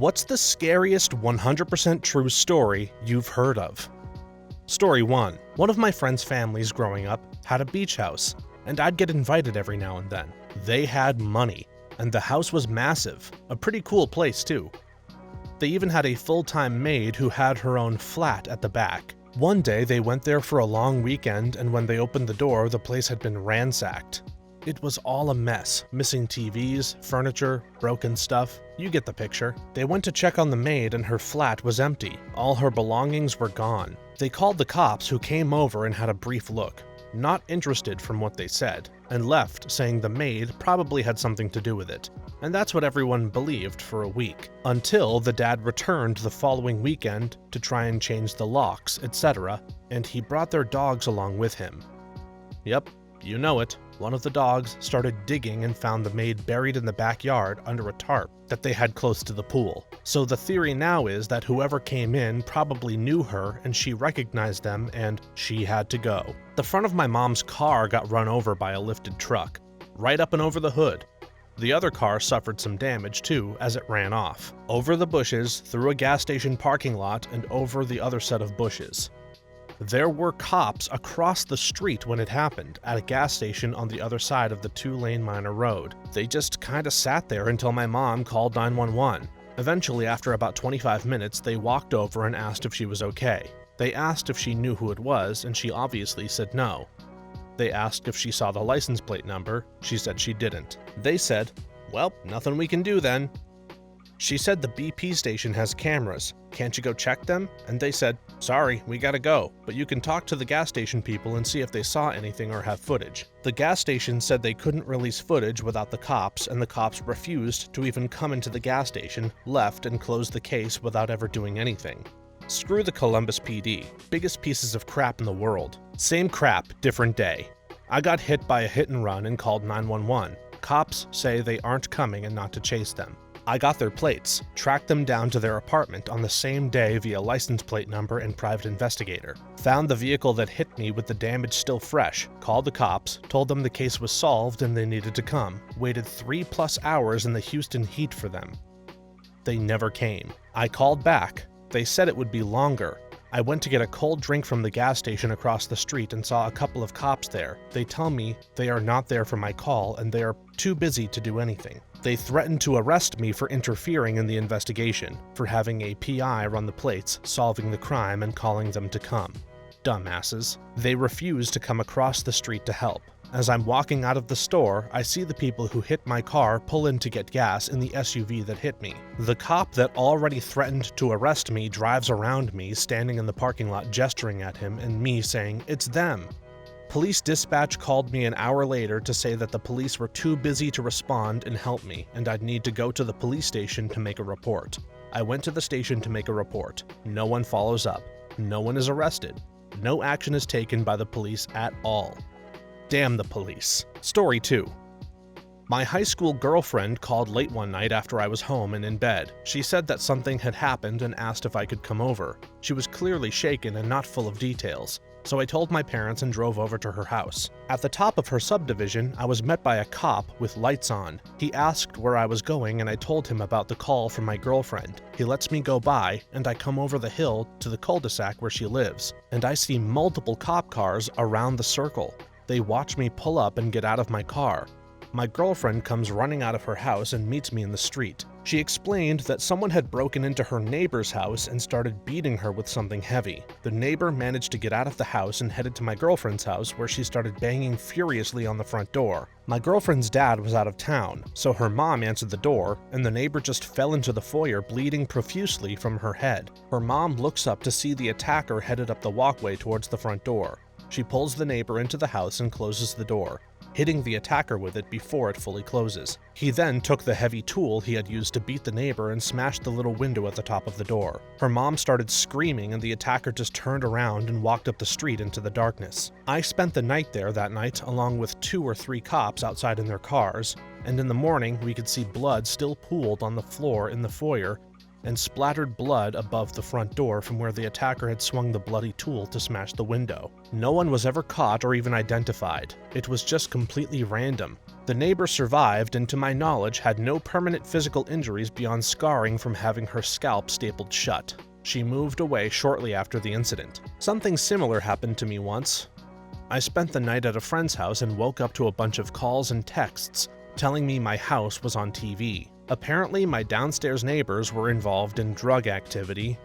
What's the scariest 100% true story you've heard of? Story 1. One of my friend's families growing up had a beach house, and I'd get invited every now and then. They had money, and the house was massive, a pretty cool place too. They even had a full-time maid who had her own flat at the back. One day they went there for a long weekend, and when they opened the door, the place had been ransacked. It was all a mess, missing TVs, furniture, broken stuff. You get the picture. They went to check on the maid and her flat was empty. All her belongings were gone. They called the cops, who came over and had a brief look. Not interested from what they said, and left saying the maid probably had something to do with it. And that's what everyone believed for a week, until the dad returned the following weekend to try and change the locks, etc., and he brought their dogs along with him. Yep, you know it. One of the dogs started digging and found the maid buried in the backyard under a tarp that they had close to the pool. So the theory now is that whoever came in probably knew her and she recognized them and she had to go. The front of my mom's car got run over by a lifted truck, right up and over the hood. The other car suffered some damage too as it ran off, over the bushes, through a gas station parking lot, and over the other set of bushes. There were cops across the street when it happened, at a gas station on the other side of the 2-lane minor road. They just kinda sat there until my mom called 911. Eventually, after about 25 minutes, they walked over and asked if she was okay. They asked if she knew who it was, and she obviously said no. They asked if she saw the license plate number. She said she didn't. They said, "Well, nothing we can do then." She said the BP station has cameras. Can't you go check them? And they said, "Sorry, we gotta go, but you can talk to the gas station people and see if they saw anything or have footage." The gas station said they couldn't release footage without the cops, and the cops refused to even come into the gas station, left, and closed the case without ever doing anything. Screw the Columbus PD. Biggest pieces of crap in the world. Same crap, different day. I got hit by a hit and run and called 911. Cops say they aren't coming and not to chase them. I got their plates, tracked them down to their apartment on the same day via license plate number and private investigator. Found the vehicle that hit me with the damage still fresh, called the cops, told them the case was solved and they needed to come. Waited 3+ hours in the Houston heat for them. They never came. I called back. They said it would be longer. I went to get a cold drink from the gas station across the street and saw a couple of cops there. They tell me they are not there for my call and they are too busy to do anything. They threatened to arrest me for interfering in the investigation, for having a PI run the plates, solving the crime, and calling them to come. Dumbasses. They refused to come across the street to help. As I'm walking out of the store, I see the people who hit my car pull in to get gas in the SUV that hit me. The cop that already threatened to arrest me drives around me, standing in the parking lot gesturing at him, and me saying, "It's them." Police dispatch called me an hour later to say that the police were too busy to respond and help me, and I'd need to go to the police station to make a report. I went to the station to make a report. No one follows up. No one is arrested. No action is taken by the police at all. Damn the police. Story 2. My high school girlfriend called late one night after I was home and in bed. She said that something had happened and asked if I could come over. She was clearly shaken and not full of details, so I told my parents and drove over to her house. At the top of her subdivision, I was met by a cop with lights on. He asked where I was going and I told him about the call from my girlfriend. He lets me go by and I come over the hill to the cul-de-sac where she lives, and I see multiple cop cars around the circle. They watch me pull up and get out of my car. My girlfriend comes running out of her house and meets me in the street. She explained that someone had broken into her neighbor's house and started beating her with something heavy. The neighbor managed to get out of the house and headed to my girlfriend's house, where she started banging furiously on the front door. My girlfriend's dad was out of town, so her mom answered the door, and the neighbor just fell into the foyer bleeding profusely from her head. Her mom looks up to see the attacker headed up the walkway towards the front door. She pulls the neighbor into the house and closes the door, hitting the attacker with it before it fully closes. He then took the heavy tool he had used to beat the neighbor and smashed the little window at the top of the door. Her mom started screaming and the attacker just turned around and walked up the street into the darkness. I spent the night there that night along with 2 or 3 cops outside in their cars, and in the morning we could see blood still pooled on the floor in the foyer and splattered blood above the front door from where the attacker had swung the bloody tool to smash the window. No one was ever caught or even identified. It was just completely random. The neighbor survived and, to my knowledge, had no permanent physical injuries beyond scarring from having her scalp stapled shut. She moved away shortly after the incident. Something similar happened to me once. I spent the night at a friend's house and woke up to a bunch of calls and texts telling me my house was on TV. Apparently, my downstairs neighbors were involved in drug activity.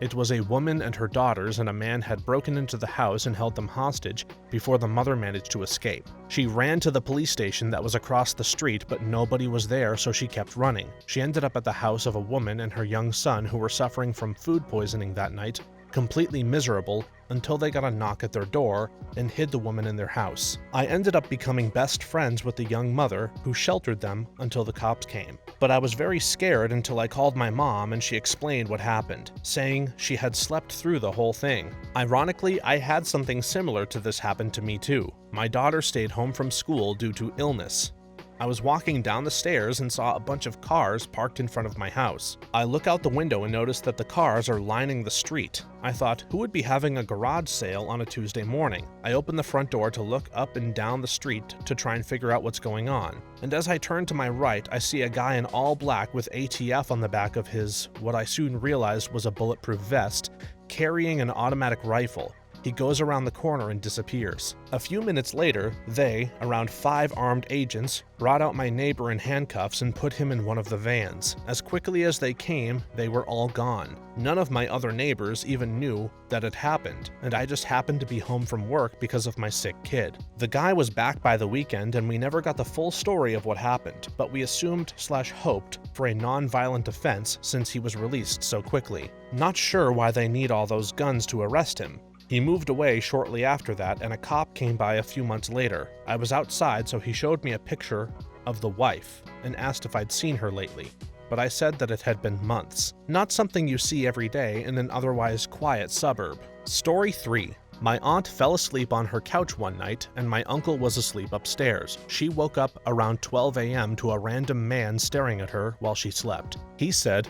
It was a woman and her daughters, and a man had broken into the house and held them hostage before the mother managed to escape. She ran to the police station that was across the street, but nobody was there, so she kept running. She ended up at the house of a woman and her young son who were suffering from food poisoning that night, completely miserable, until they got a knock at their door and hid the woman in their house. I ended up becoming best friends with the young mother who sheltered them until the cops came. But I was very scared until I called my mom and she explained what happened, saying she had slept through the whole thing. Ironically, I had something similar to this happen to me too. My daughter stayed home from school due to illness. I was walking down the stairs and saw a bunch of cars parked in front of my house. I look out the window and notice that the cars are lining the street. I thought, who would be having a garage sale on a Tuesday morning? I opened the front door to look up and down the street to try and figure out what's going on. And as I turn to my right, I see a guy in all black with ATF on the back of his, what I soon realized was a bulletproof vest, carrying an automatic rifle. He goes around the corner and disappears. A few minutes later, they, around 5 armed agents, brought out my neighbor in handcuffs and put him in one of the vans. As quickly as they came, they were all gone. None of my other neighbors even knew that it happened, and I just happened to be home from work because of my sick kid. The guy was back by the weekend, and we never got the full story of what happened, but we assumed/hoped for a non-violent offense since he was released so quickly. Not sure why they need all those guns to arrest him. He moved away shortly after that, and a cop came by a few months later. I was outside, so he showed me a picture of the wife and asked if I'd seen her lately, but I said that it had been months. Not something you see every day in an otherwise quiet suburb. Story 3. My aunt fell asleep on her couch one night, and my uncle was asleep upstairs. She woke up around 12 a.m. to a random man staring at her while she slept. He said,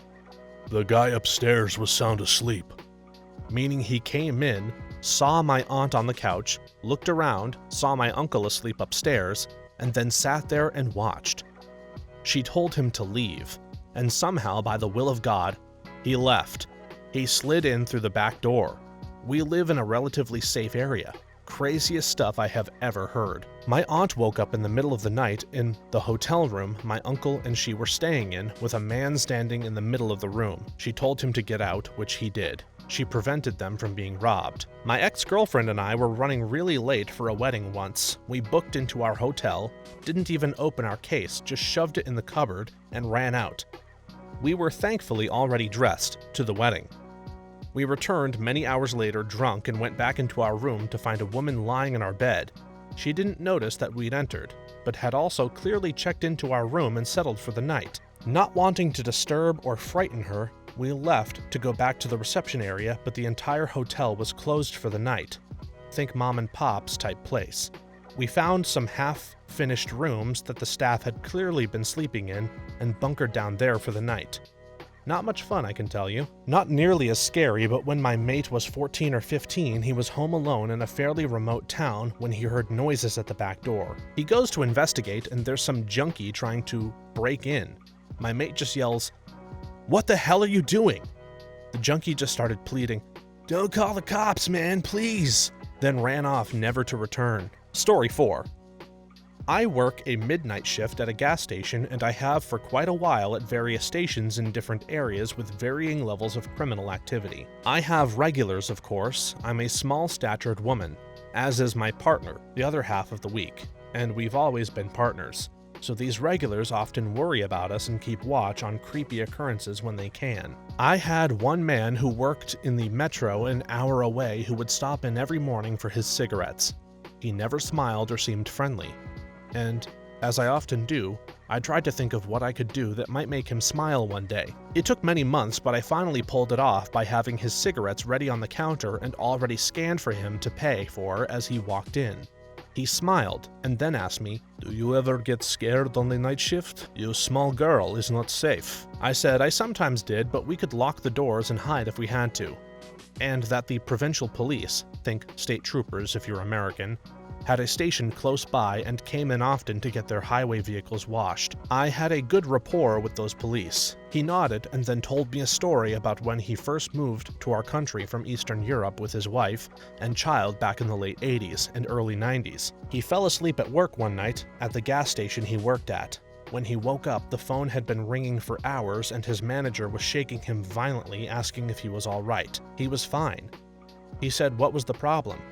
"The guy upstairs was sound asleep," meaning he came in, saw my aunt on the couch, looked around, saw my uncle asleep upstairs, and then sat there and watched. She told him to leave, and somehow, by the will of God, he left. He slid in through the back door. We live in a relatively safe area. Craziest stuff I have ever heard. My aunt woke up in the middle of the night in the hotel room my uncle and she were staying in, with a man standing in the middle of the room. She told him to get out, which he did. She prevented them from being robbed. My ex-girlfriend and I were running really late for a wedding once. We booked into our hotel, didn't even open our case, just shoved it in the cupboard and ran out. We were thankfully already dressed to the wedding. We returned many hours later drunk and went back into our room to find a woman lying in our bed. She didn't notice that we'd entered, but had also clearly checked into our room and settled for the night. Not wanting to disturb or frighten her, we left to go back to the reception area, but the entire hotel was closed for the night. Think mom and pop's type place. We found some half-finished rooms that the staff had clearly been sleeping in and bunkered down there for the night. Not much fun, I can tell you. Not nearly as scary, but when my mate was 14 or 15, he was home alone in a fairly remote town when he heard noises at the back door. He goes to investigate, and there's some junkie trying to break in. My mate just yells, "What the hell are you doing?" The junkie just started pleading, "Don't call the cops, man, please," then ran off, never to return. Story 4. I work a midnight shift at a gas station, and I have for quite a while at various stations in different areas with varying levels of criminal activity. I have regulars, of course. I'm a small-statured woman, as is my partner, the other half of the week, and we've always been partners. So these regulars often worry about us and keep watch on creepy occurrences when they can. I had one man who worked in the metro an hour away who would stop in every morning for his cigarettes. He never smiled or seemed friendly. And, as I often do, I tried to think of what I could do that might make him smile one day. It took many months, but I finally pulled it off by having his cigarettes ready on the counter and already scanned for him to pay for as he walked in. He smiled and then asked me, "Do you ever get scared on the night shift? Your small girl is not safe." I said I sometimes did, but we could lock the doors and hide if we had to. And that the provincial police, think state troopers if you're American, had a station close by and came in often to get their highway vehicles washed. I had a good rapport with those police. He nodded and then told me a story about when he first moved to our country from Eastern Europe with his wife and child back in the late 80s and early 90s. He fell asleep at work one night at the gas station he worked at. When he woke up, the phone had been ringing for hours and his manager was shaking him violently, asking if he was all right. He was fine. He said what was the problem.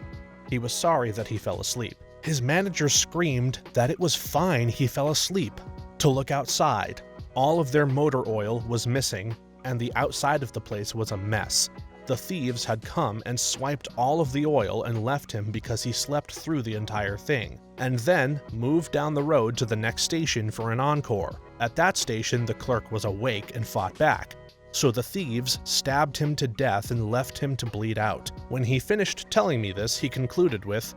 He was sorry that he fell asleep. His manager screamed that it was fine he fell asleep, to look outside. All of their motor oil was missing, and the outside of the place was a mess. The thieves had come and swiped all of the oil and left him because he slept through the entire thing, and then moved down the road to the next station for an encore. At that station, the clerk was awake and fought back. So the thieves stabbed him to death and left him to bleed out. When he finished telling me this, he concluded with,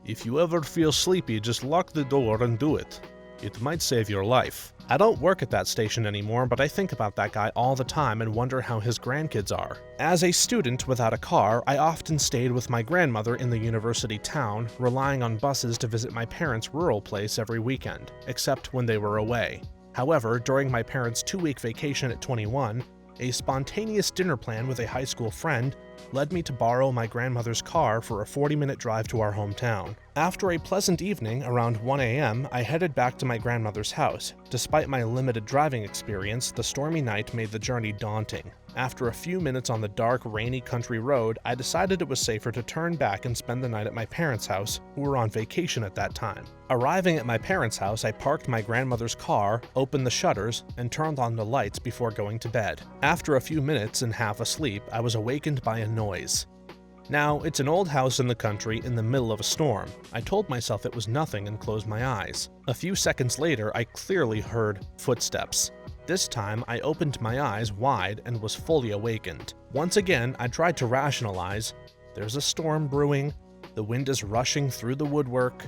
"If you ever feel sleepy, just lock the door and do it. It might save your life." I don't work at that station anymore, but I think about that guy all the time and wonder how his grandkids are. As a student without a car, I often stayed with my grandmother in the university town, relying on buses to visit my parents' rural place every weekend, except when they were away. However, during my parents' 2-week vacation at 21, a spontaneous dinner plan with a high school friend led me to borrow my grandmother's car for a 40-minute drive to our hometown. After a pleasant evening around 1 a.m., I headed back to my grandmother's house. Despite my limited driving experience, the stormy night made the journey daunting. After a few minutes on the dark, rainy country road, I decided it was safer to turn back and spend the night at my parents' house, who were on vacation at that time. Arriving at my parents' house, I parked my grandmother's car, opened the shutters, and turned on the lights before going to bed. After a few minutes and half asleep, I was awakened by a noise. Now, it's an old house in the country in the middle of a storm. I told myself it was nothing and closed my eyes. A few seconds later, I clearly heard footsteps. This time, I opened my eyes wide and was fully awakened. Once again, I tried to rationalize. There's a storm brewing, the wind is rushing through the woodwork,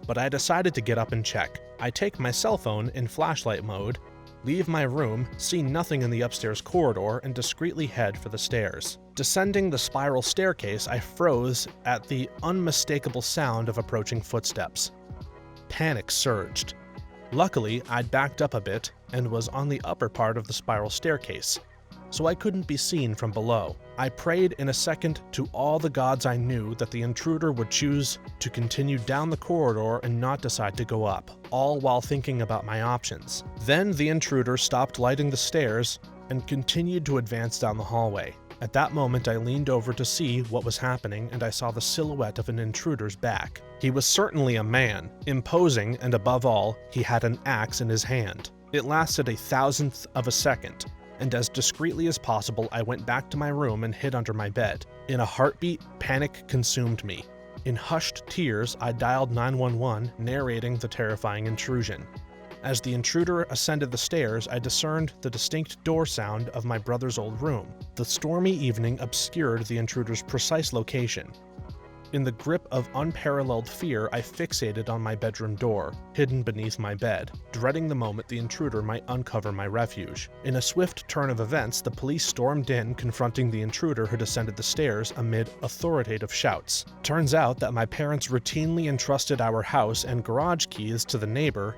but I decided to get up and check. I take my cell phone in flashlight mode, leave my room, see nothing in the upstairs corridor, and discreetly head for the stairs. Descending the spiral staircase, I froze at the unmistakable sound of approaching footsteps. Panic surged. Luckily, I'd backed up a bit and was on the upper part of the spiral staircase, so I couldn't be seen from below. I prayed in a second to all the gods I knew that the intruder would choose to continue down the corridor and not decide to go up, all while thinking about my options. Then the intruder stopped lighting the stairs and continued to advance down the hallway. At that moment, I leaned over to see what was happening, and I saw the silhouette of an intruder's back. He was certainly a man, imposing, and above all, he had an axe in his hand. It lasted 1,000th of a second, and as discreetly as possible, I went back to my room and hid under my bed. In a heartbeat, panic consumed me. In hushed tears, I dialed 911, narrating the terrifying intrusion. As the intruder ascended the stairs, I discerned the distinct door sound of my brother's old room. The stormy evening obscured the intruder's precise location. In the grip of unparalleled fear, I fixated on my bedroom door, hidden beneath my bed, dreading the moment the intruder might uncover my refuge. In a swift turn of events, the police stormed in, confronting the intruder who descended the stairs amid authoritative shouts. Turns out that my parents routinely entrusted our house and garage keys to the neighbor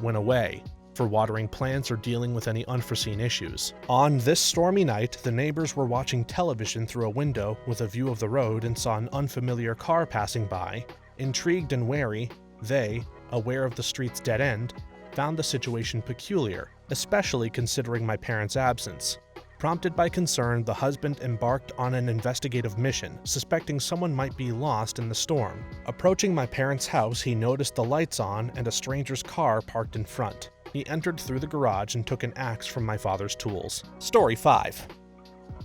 when away, for watering plants or dealing with any unforeseen issues. On this stormy night, the neighbors were watching television through a window with a view of the road and saw an unfamiliar car passing by. Intrigued and wary, they, aware of the street's dead end, found the situation peculiar, especially considering my parents' absence. Prompted by concern, the husband embarked on an investigative mission, suspecting someone might be lost in the storm. Approaching my parents' house, he noticed the lights on and a stranger's car parked in front. He entered through the garage and took an axe from my father's tools. Story 5.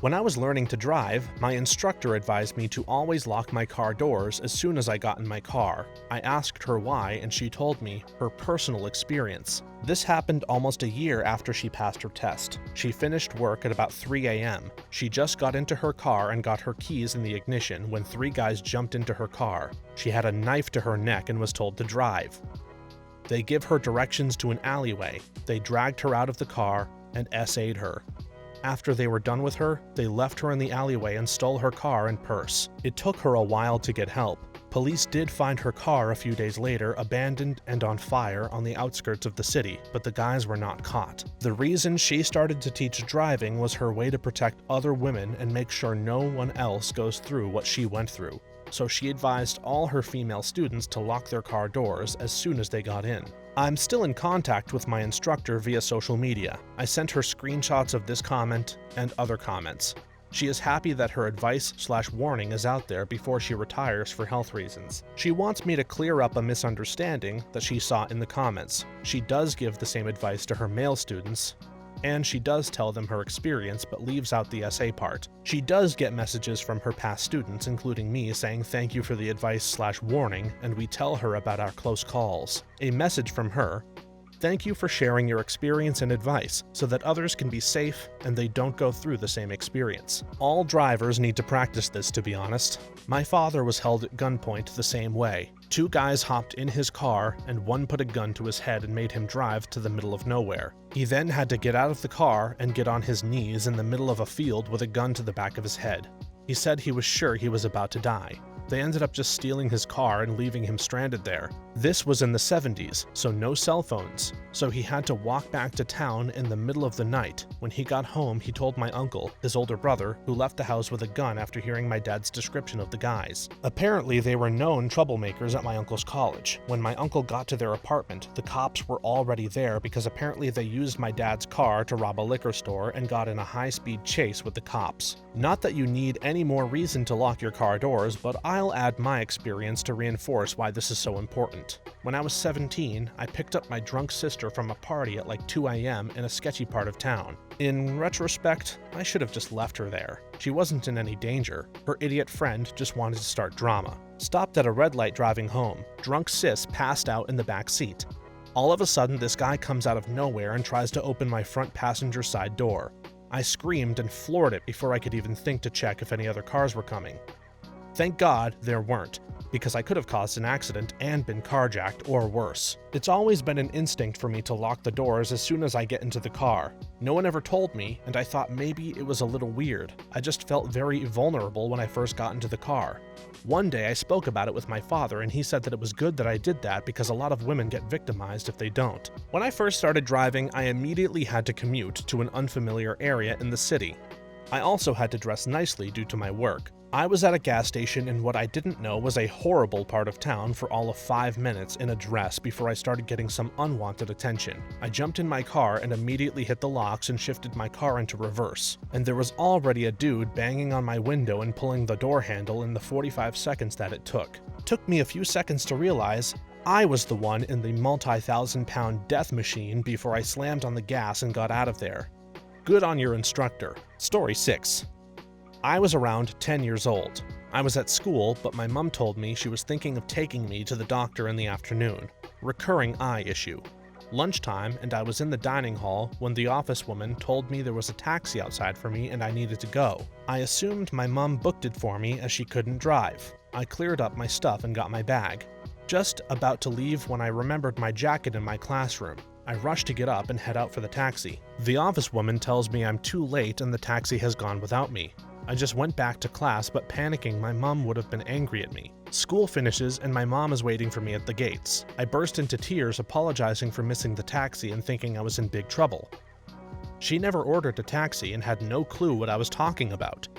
When I was learning to drive, my instructor advised me to always lock my car doors as soon as I got in my car. I asked her why, and she told me her personal experience. This happened almost a year after she passed her test. She finished work at about 3 a.m. She just got into her car and got her keys in the ignition when 3 guys jumped into her car. She had a knife to her neck and was told to drive. They give her directions to an alleyway. They dragged her out of the car and SA'd her. After they were done with her, they left her in the alleyway and stole her car and purse. It took her a while to get help. Police did find her car a few days later abandoned and on fire on the outskirts of the city, but the guys were not caught. The reason she started to teach driving was her way to protect other women and make sure no one else goes through what she went through. So she advised all her female students to lock their car doors as soon as they got in. I'm still in contact with my instructor via social media. I sent her screenshots of this comment and other comments. She is happy that her advice/warning is out there before she retires for health reasons. She wants me to clear up a misunderstanding that she saw in the comments. She does give the same advice to her male students, and she does tell them her experience but leaves out the SA part. She does get messages from her past students, including me, saying thank you for the advice/warning, and we tell her about our close calls. A message from her: thank you for sharing your experience and advice so that others can be safe and they don't go through the same experience. All drivers need to practice this, to be honest. My father was held at gunpoint the same way. 2 guys hopped in his car and one put a gun to his head and made him drive to the middle of nowhere. He then had to get out of the car and get on his knees in the middle of a field with a gun to the back of his head. He said he was sure he was about to die. They ended up just stealing his car and leaving him stranded there. This was in the 70s, so no cell phones. So he had to walk back to town in the middle of the night. When he got home, he told my uncle, his older brother, who left the house with a gun after hearing my dad's description of the guys. Apparently, they were known troublemakers at my uncle's college. When my uncle got to their apartment, the cops were already there because apparently they used my dad's car to rob a liquor store and got in a high-speed chase with the cops. Not that you need any more reason to lock your car doors, but I'll add my experience to reinforce why this is so important. When I was 17, I picked up my drunk sister from a party at like 2 a.m. in a sketchy part of town. In retrospect, I should have just left her there. She wasn't in any danger. Her idiot friend just wanted to start drama. Stopped at a red light driving home. Drunk sis passed out in the back seat. All of a sudden, this guy comes out of nowhere and tries to open my front passenger side door. I screamed and floored it before I could even think to check if any other cars were coming. Thank God there weren't, because I could have caused an accident and been carjacked or worse. It's always been an instinct for me to lock the doors as soon as I get into the car. No one ever told me, and I thought maybe it was a little weird. I just felt very vulnerable when I first got into the car. One day I spoke about it with my father, and he said that it was good that I did that because a lot of women get victimized if they don't. When I first started driving, I immediately had to commute to an unfamiliar area in the city. I also had to dress nicely due to my work. I was at a gas station in what I didn't know was a horrible part of town for all of 5 minutes in a dress before I started getting some unwanted attention. I jumped in my car and immediately hit the locks and shifted my car into reverse. And there was already a dude banging on my window and pulling the door handle in the 45 seconds that it took. Took me a few seconds to realize I was the one in the multi-thousand-pound death machine before I slammed on the gas and got out of there. Good on your instructor. Story 6. I was around 10 years old. I was at school, but my mom told me she was thinking of taking me to the doctor in the afternoon. Recurring eye issue. Lunchtime, and I was in the dining hall when the office woman told me there was a taxi outside for me and I needed to go. I assumed my mom booked it for me as she couldn't drive. I cleared up my stuff and got my bag. Just about to leave when I remembered my jacket in my classroom. I rush to get up and head out for the taxi. The office woman tells me I'm too late and the taxi has gone without me. I just went back to class, but panicking my mom would have been angry at me. School finishes and my mom is waiting for me at the gates. I burst into tears apologizing for missing the taxi and thinking I was in big trouble. She never ordered a taxi and had no clue what I was talking about.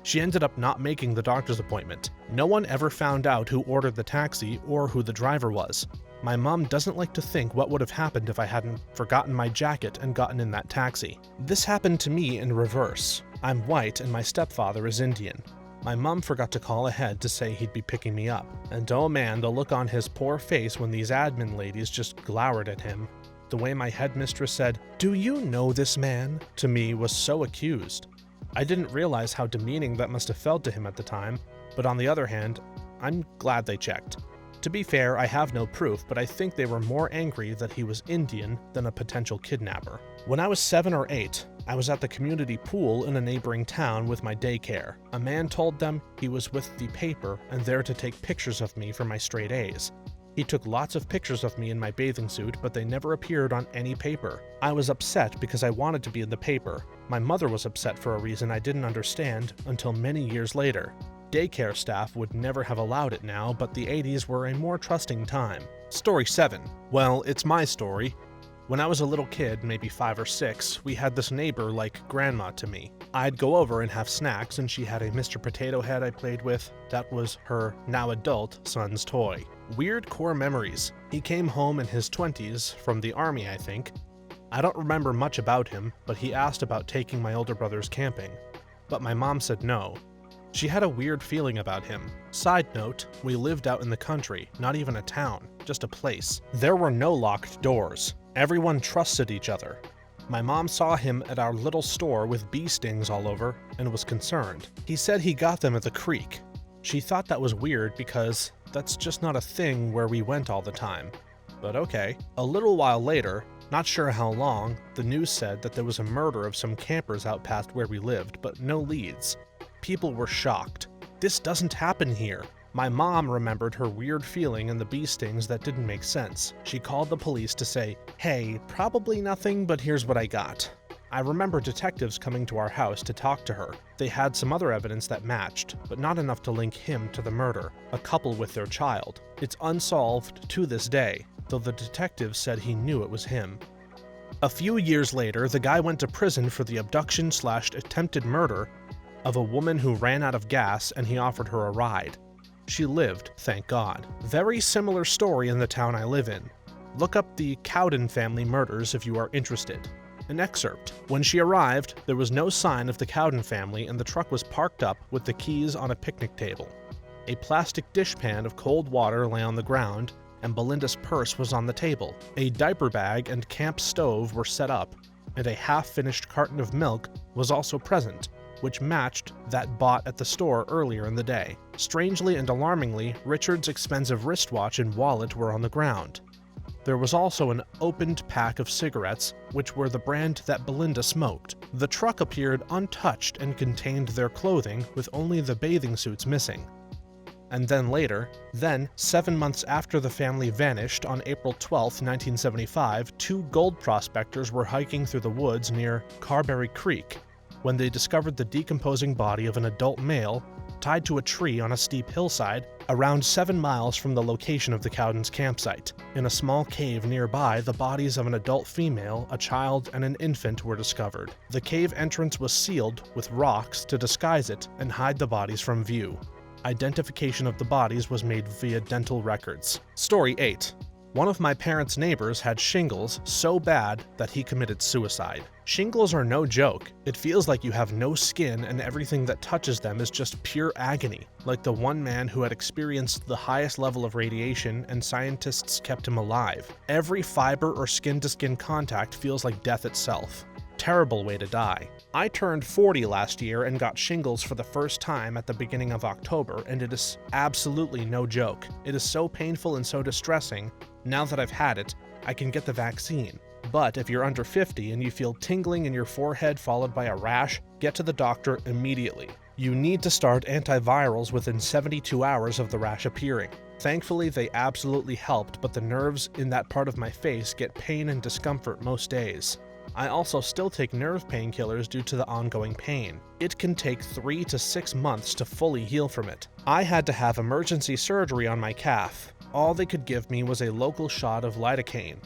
She ended up not making the doctor's appointment. No one ever found out who ordered the taxi or who the driver was. My mom doesn't like to think what would have happened if I hadn't forgotten my jacket and gotten in that taxi. This happened to me in reverse. I'm white and my stepfather is Indian. My mom forgot to call ahead to say he'd be picking me up. And oh man, the look on his poor face when these admin ladies just glowered at him. The way my headmistress said, "Do you know this man?" to me was so accused. I didn't realize how demeaning that must have felt to him at the time, but on the other hand, I'm glad they checked. To be fair, I have no proof, but I think they were more angry that he was Indian than a potential kidnapper. When I was 7 or 8, I was at the community pool in a neighboring town with my daycare. A man told them he was with the paper and there to take pictures of me for my straight A's. He took lots of pictures of me in my bathing suit, but they never appeared on any paper. I was upset because I wanted to be in the paper. My mother was upset for a reason I didn't understand until many years later. Daycare staff would never have allowed it now, but the 80s were a more trusting time. Story 7. Well, it's my story. When I was a little kid, maybe 5 or 6, we had this neighbor like grandma to me. I'd go over and have snacks, and she had a Mr. Potato Head I played with. That was her now-adult son's toy. Weird core memories. He came home in his 20s, from the army I think. I don't remember much about him, but he asked about taking my older brothers camping. But my mom said no. She had a weird feeling about him. Side note, we lived out in the country, not even a town, just a place. There were no locked doors. Everyone trusted each other. My mom saw him at our little store with bee stings all over and was concerned. He said he got them at the creek. She thought that was weird because that's just not a thing where we went all the time. But okay. A little while later, not sure how long, the news said that there was a murder of some campers out past where we lived, but no leads. People were shocked. This doesn't happen here. My mom remembered her weird feeling and the bee stings that didn't make sense. She called the police to say, "Hey, probably nothing, but here's what I got." I remember detectives coming to our house to talk to her. They had some other evidence that matched, but not enough to link him to the murder, a couple with their child. It's unsolved to this day, though the detectives said he knew it was him. A few years later, the guy went to prison for the abduction/attempted murder of a woman who ran out of gas and he offered her a ride. She lived, thank God. Very similar story in the town I live in. Look up the Cowden family murders if you are interested. An excerpt. When she arrived, there was no sign of the Cowden family and the truck was parked up with the keys on a picnic table. A plastic dishpan of cold water lay on the ground and Belinda's purse was on the table. A diaper bag and camp stove were set up, and a half-finished carton of milk was also present, which matched that bought at the store earlier in the day. Strangely and alarmingly, Richard's expensive wristwatch and wallet were on the ground. There was also an opened pack of cigarettes, which were the brand that Belinda smoked. The truck appeared untouched and contained their clothing, with only the bathing suits missing. And then 7 months after the family vanished on April 12, 1975, 2 gold prospectors were hiking through the woods near Carberry Creek when they discovered the decomposing body of an adult male tied to a tree on a steep hillside around 7 miles from the location of the Cowdens' campsite. In a small cave nearby, the bodies of an adult female, a child, and an infant were discovered. The cave entrance was sealed with rocks to disguise it and hide the bodies from view. Identification of the bodies was made via dental records. Story 8. One of my parents' neighbors had shingles so bad that he committed suicide. Shingles are no joke. It feels like you have no skin and everything that touches them is just pure agony, like the one man who had experienced the highest level of radiation and scientists kept him alive. Every fiber or skin-to-skin contact feels like death itself. Terrible way to die. I turned 40 last year and got shingles for the first time at the beginning of October, and it is absolutely no joke. It is so painful and so distressing. Now that I've had it, I can get the vaccine. But if you're under 50 and you feel tingling in your forehead followed by a rash, get to the doctor immediately. You need to start antivirals within 72 hours of the rash appearing. Thankfully, they absolutely helped, but the nerves in that part of my face get pain and discomfort most days. I also still take nerve painkillers due to the ongoing pain. It can take 3 to 6 months to fully heal from it. I had to have emergency surgery on my calf. All they could give me was a local shot of lidocaine.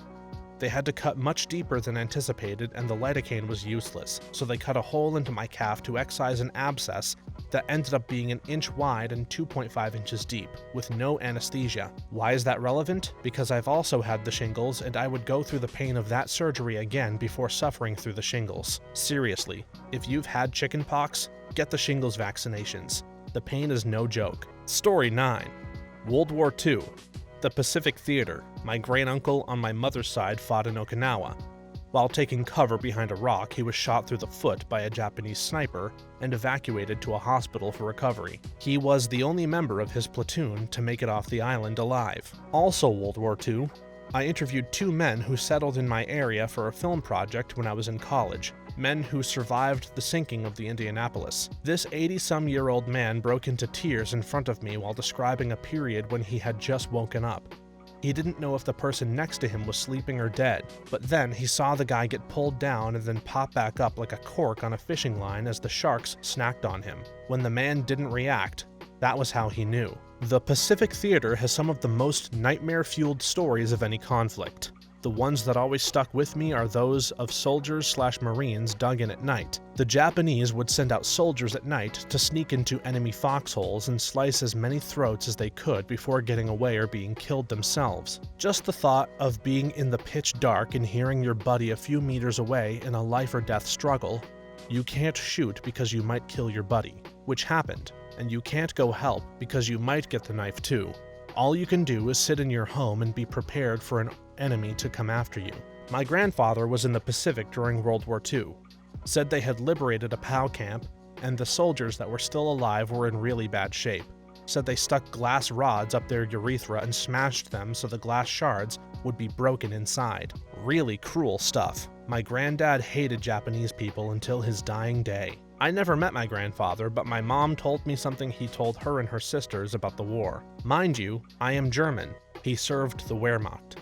They had to cut much deeper than anticipated and the lidocaine was useless, so they cut a hole into my calf to excise an abscess that ended up being 1 inch wide and 2.5 inches deep, with no anesthesia. Why is that relevant? Because I've also had the shingles and I would go through the pain of that surgery again before suffering through the shingles. Seriously, if you've had chickenpox, get the shingles vaccinations. The pain is no joke. Story 9. World War II. The Pacific Theater. My great-uncle on my mother's side fought in Okinawa. While taking cover behind a rock, he was shot through the foot by a Japanese sniper and evacuated to a hospital for recovery. He was the only member of his platoon to make it off the island alive. Also World War II, I interviewed 2 men who settled in my area for a film project when I was in college, men who survived the sinking of the Indianapolis. This 80-some-year-old man broke into tears in front of me while describing a period when he had just woken up. He didn't know if the person next to him was sleeping or dead, but then he saw the guy get pulled down and then pop back up like a cork on a fishing line as the sharks snacked on him. When the man didn't react, that was how he knew. The Pacific Theater has some of the most nightmare-fueled stories of any conflict. The ones that always stuck with me are those of soldiers/Marines dug in at night. The Japanese would send out soldiers at night to sneak into enemy foxholes and slice as many throats as they could before getting away or being killed themselves. Just the thought of being in the pitch dark and hearing your buddy a few meters away in a life-or-death struggle. You can't shoot because you might kill your buddy, which happened, and you can't go help because you might get the knife too. All you can do is sit in your home and be prepared for an enemy to come after you. My grandfather was in the Pacific during World War II. Said they had liberated a POW camp, and the soldiers that were still alive were in really bad shape. Said they stuck glass rods up their urethra and smashed them so the glass shards would be broken inside. Really cruel stuff. My granddad hated Japanese people until his dying day. I never met my grandfather, but my mom told me something he told her and her sisters about the war. Mind you, I am German. He served the Wehrmacht.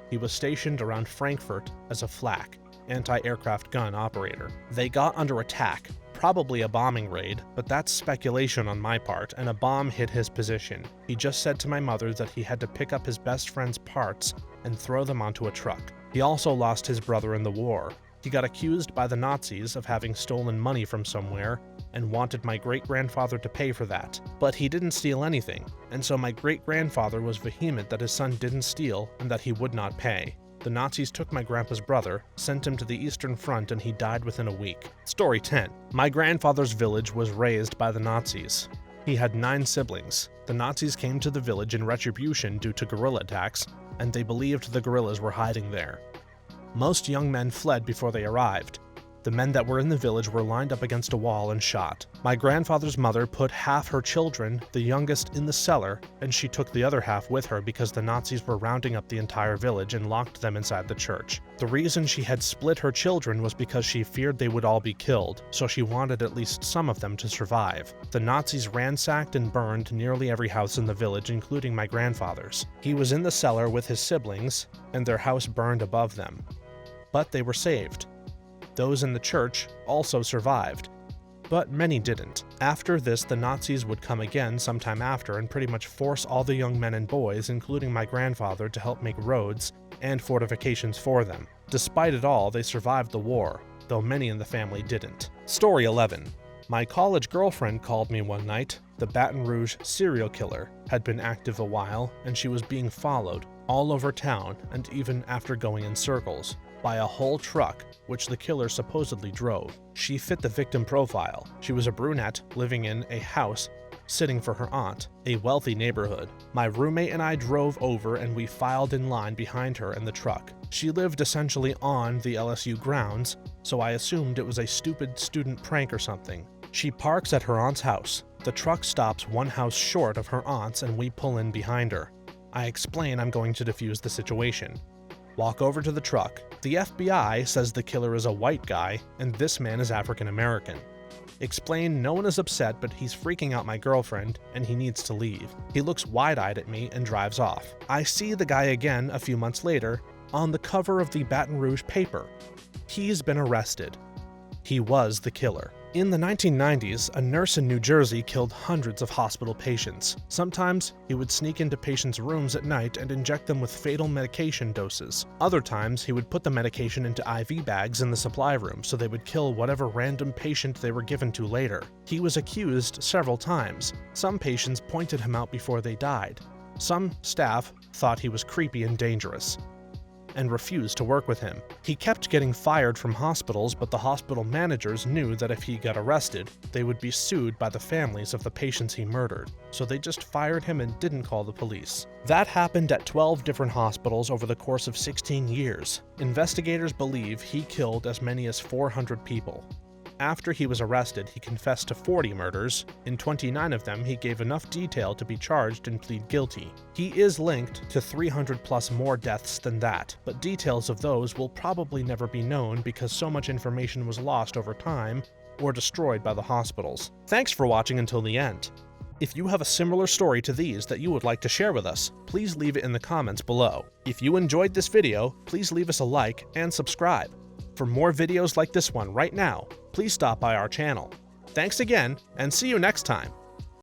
He was stationed around Frankfurt as a flak, anti-aircraft gun operator. They got under attack, probably a bombing raid, but that's speculation on my part, and a bomb hit his position. He just said to my mother that he had to pick up his best friend's parts and throw them onto a truck. He also lost his brother in the war. He got accused by the Nazis of having stolen money from somewhere and wanted my great-grandfather to pay for that. But he didn't steal anything, and so my great-grandfather was vehement that his son didn't steal and that he would not pay. The Nazis took my grandpa's brother, sent him to the Eastern Front, and he died within a week. Story 10. My grandfather's village was razed by the Nazis. He had 9 siblings. The Nazis came to the village in retribution due to guerrilla attacks, and they believed the guerrillas were hiding there. Most young men fled before they arrived. The men that were in the village were lined up against a wall and shot. My grandfather's mother put half her children, the youngest, in the cellar, and she took the other half with her because the Nazis were rounding up the entire village and locked them inside the church. The reason she had split her children was because she feared they would all be killed, so she wanted at least some of them to survive. The Nazis ransacked and burned nearly every house in the village, including my grandfather's. He was in the cellar with his siblings, and their house burned above them. But they were saved. Those in the church also survived, but many didn't. After this, the Nazis would come again sometime after and pretty much force all the young men and boys, including my grandfather, to help make roads and fortifications for them. Despite it all, they survived the war, though many in the family didn't. Story 11. My college girlfriend called me one night. The Baton Rouge serial killer had been active a while, and she was being followed all over town and even after going in circles by a whole truck, which the killer supposedly drove. She fit the victim profile. She was a brunette living in a house sitting for her aunt, a wealthy neighborhood. My roommate and I drove over and we filed in line behind her in the truck. She lived essentially on the LSU grounds, so I assumed it was a stupid student prank or something. She parks at her aunt's house. The truck stops one house short of her aunt's and we pull in behind her. I explain I'm going to defuse the situation. Walk over to the truck. The FBI says the killer is a white guy and this man is African American. Explain no one is upset, but he's freaking out my girlfriend and he needs to leave. He looks wide-eyed at me and drives off. I see the guy again a few months later on the cover of the Baton Rouge paper. He's been arrested. He was the killer. In the 1990s, a nurse in New Jersey killed hundreds of hospital patients. Sometimes, he would sneak into patients' rooms at night and inject them with fatal medication doses. Other times, he would put the medication into IV bags in the supply room so they would kill whatever random patient they were given to later. He was accused several times. Some patients pointed him out before they died. Some staff thought he was creepy and dangerous. and refused to work with him. He kept getting fired from hospitals, but the hospital managers knew that if he got arrested, they would be sued by the families of the patients he murdered, so they just fired him and didn't call the police. That happened at 12 different hospitals over the course of 16 years. Investigators believe he killed as many as 400 people. After he was arrested, he confessed to 40 murders. In 29 of them, he gave enough detail to be charged and plead guilty. He is linked to 300 plus more deaths than that, but details of those will probably never be known because so much information was lost over time or destroyed by the hospitals. Thanks for watching until the end. If you have a similar story to these that you would like to share with us, please leave it in the comments below. If you enjoyed this video, please leave us a like and subscribe. For more videos like this one right now, please stop by our channel. Thanks again, and see you next time.